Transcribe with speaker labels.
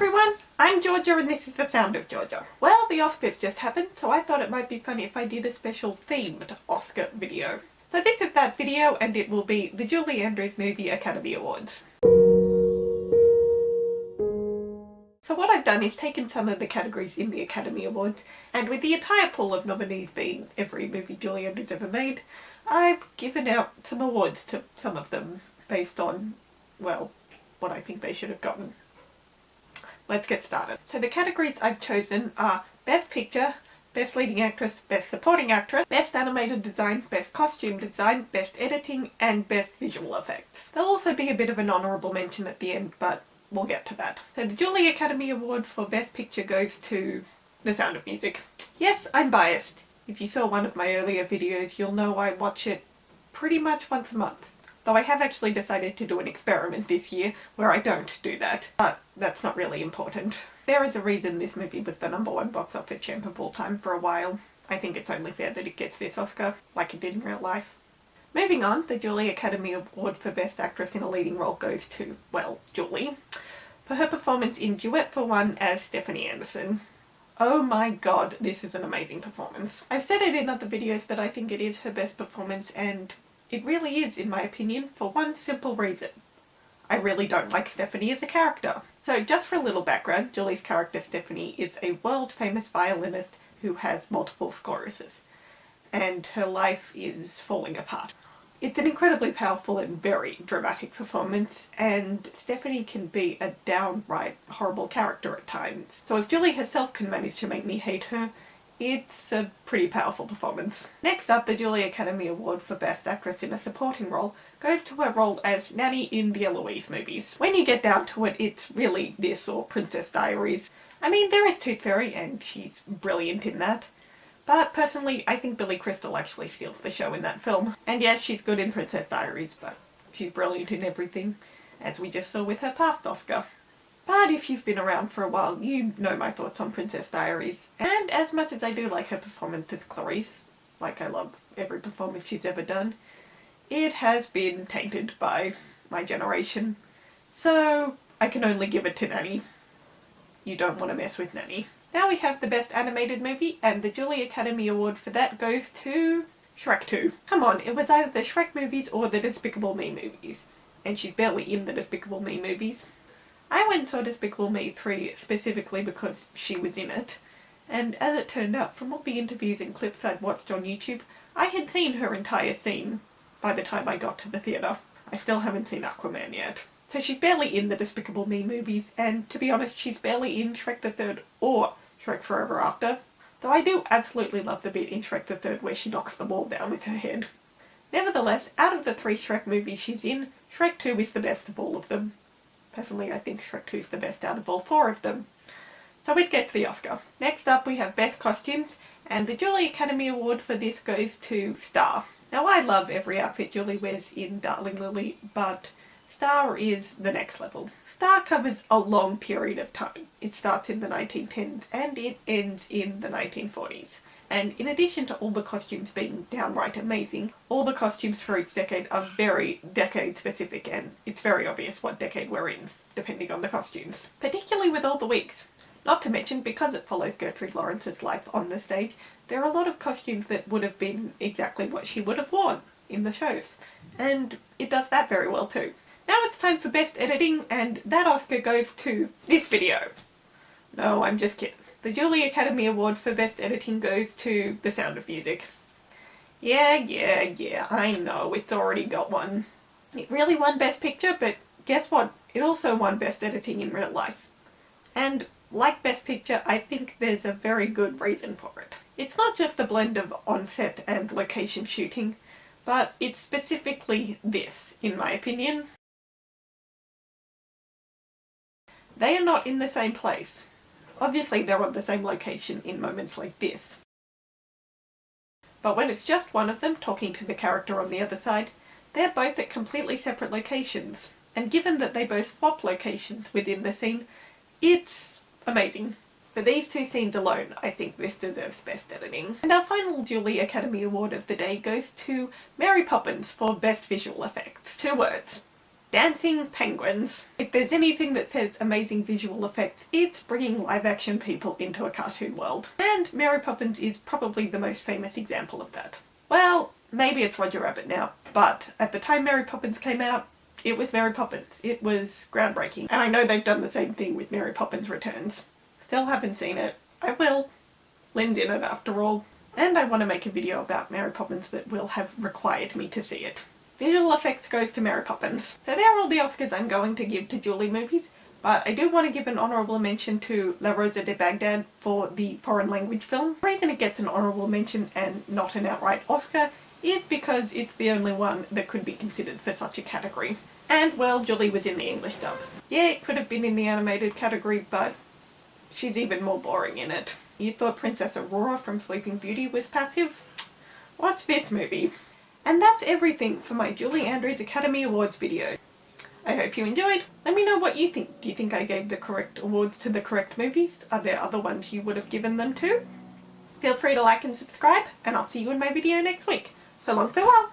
Speaker 1: everyone, I'm Georgia and this is The Sound of Georgia. Well, the Oscars just happened, so I thought it might be funny if I did a special themed Oscar video. So this is that video and it will be the Julie Andrews Movie Academy Awards. So what I've done is taken some of the categories in the Academy Awards, and with the entire pool of nominees being every movie Julie Andrews ever made, I've given out some awards to some of them based on, well, what I think they should have gotten. Let's get started. So the categories I've chosen are Best Picture, Best Leading Actress, Best Supporting Actress, Best Animated Design, Best Costume Design, Best Editing, and Best Visual Effects. There'll also be a bit of an honourable mention at the end, but we'll get to that. So the Julie Academy Award for Best Picture goes to The Sound of Music. Yes, I'm biased. If you saw one of my earlier videos, you'll know I watch it pretty much once a month. Though I have actually decided to do an experiment this year where I don't do that, but that's not really important. There is a reason this movie was the #1 box office champ of all time for a while. I think it's only fair that it gets this Oscar, like it did in real life. Moving on, the Julie Academy Award for Best Actress in a Leading Role goes to, well, Julie, for her performance in Duet for One as Stephanie Anderson. Oh my god, this is an amazing performance. I've said it in other videos that I think it is her best performance, and it really is, in my opinion, for one simple reason. I really don't like Stephanie as a character. So just for a little background, Julie's character Stephanie is a world-famous violinist who has multiple sclerosis, and her life is falling apart. It's an incredibly powerful and very dramatic performance, and Stephanie can be a downright horrible character at times. So if Julie herself can manage to make me hate her, it's a pretty powerful performance. Next up, the Julie Academy Award for Best Actress in a Supporting Role goes to her role as Nanny in the Eloise movies. When you get down to it, it's really this or Princess Diaries. I mean, there is Tooth Fairy, and she's brilliant in that. But personally, I think Billy Crystal actually steals the show in that film. And yes, she's good in Princess Diaries, but she's brilliant in everything, as we just saw with her past Oscar. But if you've been around for a while, you know my thoughts on Princess Diaries. And as much as I do like her performance as Clarice, like I love every performance she's ever done, it has been tainted by my generation. So I can only give it to Nanny. You don't want to mess with Nanny. Now we have the Best Animated Movie, and the Julie Academy Award for that goes to Shrek 2. Come on, it was either the Shrek movies or the Despicable Me movies. And she's barely in the Despicable Me movies. I went and saw Despicable Me 3 specifically because she was in it, and as it turned out, from all the interviews and clips I'd watched on YouTube, I had seen her entire scene by the time I got to the theatre. I still haven't seen Aquaman yet. So she's barely in the Despicable Me movies, and to be honest, she's barely in Shrek the Third or Shrek Forever After, though I do absolutely love the bit in Shrek the Third where she knocks the wall down with her head. Nevertheless, out of the 3 Shrek movies she's in, Shrek 2 is the best of all of them. Personally, I think Shrek 2 is the best out of all 4 of them. So it gets the Oscar. Next up we have Best Costumes, and the Julie Academy Award for this goes to Star. Now I love every outfit Julie wears in Darling Lily, but Star is the next level. Star covers a long period of time. It starts in the 1910s and it ends in the 1940s. And in addition to all the costumes being downright amazing, all the costumes for each decade are very decade specific, and it's very obvious what decade we're in, depending on the costumes. Particularly with all the wigs. Not to mention, because it follows Gertrude Lawrence's life on the stage, there are a lot of costumes that would have been exactly what she would have worn in the shows. And it does that very well too. Now it's time for Best Editing, and that Oscar goes to this video. No, I'm just kidding. The Julie Academy Award for Best Editing goes to The Sound of Music. Yeah, I know, it's already got one. It really won Best Picture, but guess what? It also won Best Editing in real life. And like Best Picture, I think there's a very good reason for it. It's not just the blend of on-set and location shooting, but it's specifically this, in my opinion. They are not in the same place. Obviously they're on the same location in moments like this. But when it's just one of them talking to the character on the other side, they're both at completely separate locations. And given that they both swap locations within the scene, it's amazing. For these 2 scenes alone, I think this deserves Best Editing. And our final Julie Academy Award of the day goes to Mary Poppins for Best Visual Effects. 2 words. Dancing penguins. If there's anything that says amazing visual effects, it's bringing live action people into a cartoon world. And Mary Poppins is probably the most famous example of that. Well, maybe it's Roger Rabbit now, but at the time Mary Poppins came out, it was Mary Poppins. It was groundbreaking. And I know they've done the same thing with Mary Poppins Returns. Still haven't seen it. I will. Lynn's in it after all. And I want to make a video about Mary Poppins that will have required me to see it. Visual effects goes to Mary Poppins. So there are all the Oscars I'm going to give to Julie movies, but I do want to give an honourable mention to La Rosa de Bagdad for the foreign language film. The reason it gets an honourable mention and not an outright Oscar is because it's the only one that could be considered for such a category. And well, Julie was in the English dub. Yeah, it could have been in the animated category, but she's even more boring in it. You thought Princess Aurora from Sleeping Beauty was passive? Watch this movie. And that's everything for my Julie Andrews Academy Awards video. I hope you enjoyed. Let me know what you think. Do you think I gave the correct awards to the correct movies? Are there other ones you would have given them to? Feel free to like and subscribe, and I'll see you in my video next week. So long, farewell!